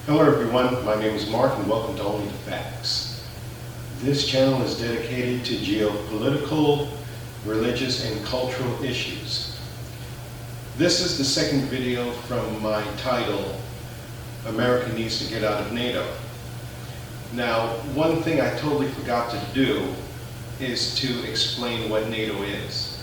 Hello everyone, my name is Mark and welcome to Only the Facts. This channel is dedicated to geopolitical, religious, and cultural issues. This is the second video from my title, America Needs to Get Out of NATO. Now, one thing I totally forgot to do is to explain what NATO is.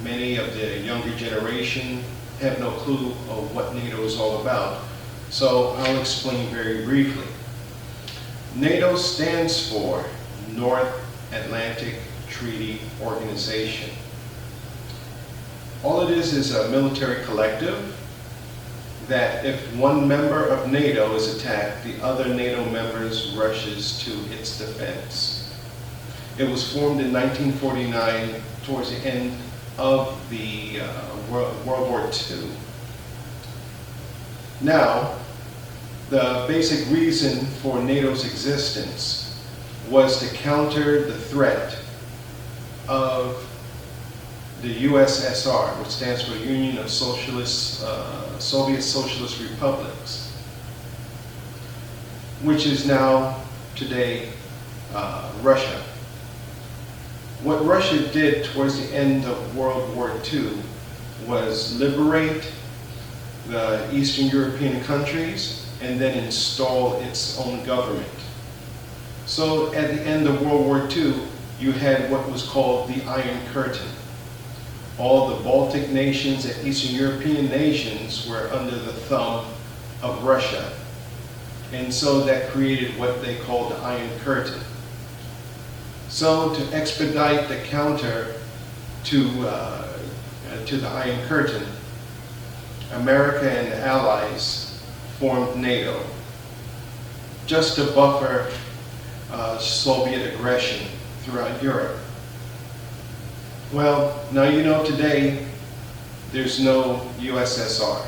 Many of the younger generation have no clue of what NATO is all about. So I'll explain very briefly. NATO stands for North Atlantic Treaty Organization. All it is a military collective that if one member of NATO is attacked, the other NATO members rushes to its defense. It was formed in 1949 towards the end of the World War II. Now, the basic reason for NATO's existence was to counter the threat of the USSR, which stands for Union of Soviet Socialist Republics, which is now today Russia. What Russia did towards the end of World War II was liberate the Eastern European countries and then install its own government. So at the end of World War II, you had what was called the Iron Curtain. All the Baltic nations and Eastern European nations were under the thumb of Russia. And so that created what they called the Iron Curtain. So to expedite the counter to the Iron Curtain, America and the Allies formed NATO just to buffer Soviet aggression throughout Europe. Well, now you know today there's no USSR.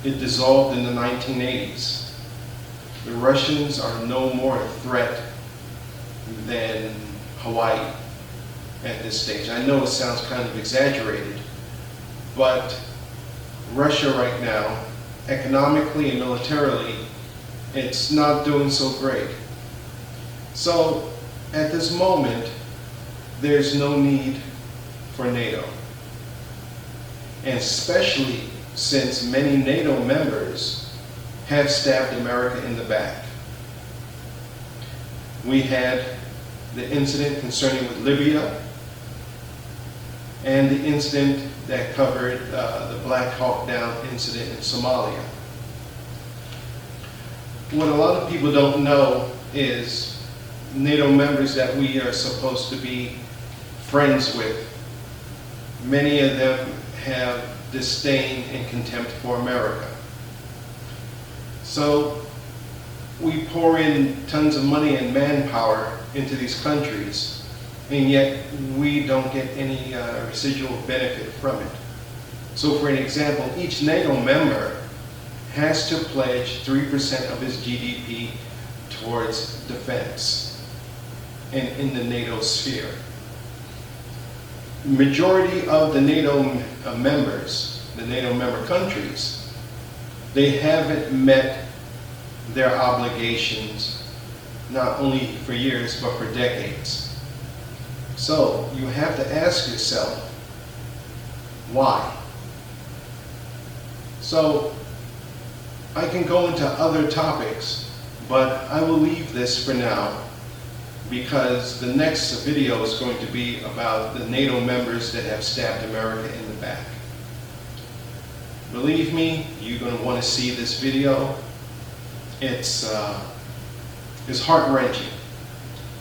It dissolved in the 1980s. The Russians are no more a threat than Hawaii at this stage. I know it sounds kind of exaggerated, but Russia right now, economically and militarily, it's not doing so great. So at this moment, there's no need for NATO. And especially since many NATO members have stabbed America in the back. We had the incident concerning with Libya and the incident that covered the Black Hawk Down incident in Somalia. What a lot of people don't know is NATO members that we are supposed to be friends with, many of them have disdain and contempt for America. So we pour in tons of money and manpower into these countries, and yet we don't get any residual benefit from it. So for an example, each NATO member has to pledge 3% of his GDP towards defense and in the NATO sphere. Majority of the NATO members, the NATO member countries, they haven't met their obligations not only for years but for decades. So you have to ask yourself, why? So I can go into other topics, but I will leave this for now because the next video is going to be about the NATO members that have stabbed America in the back. Believe me, you're going to want to see this video. It's heart-wrenching,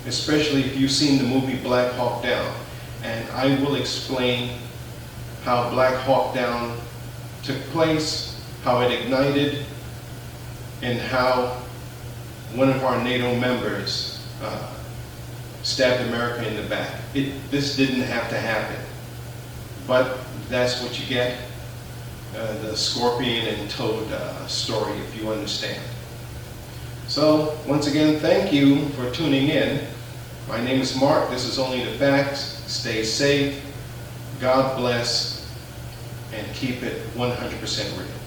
especially if you've seen the movie Black Hawk Down. And I will explain how Black Hawk Down took place, how it ignited, and how one of our NATO members stabbed America in the back. This didn't have to happen, but that's what you get, the scorpion and toad story, if you understand. So, once again, thank you for tuning in. My name is Mark. This is Only the Facts. Stay safe. God bless. And keep it 100% real.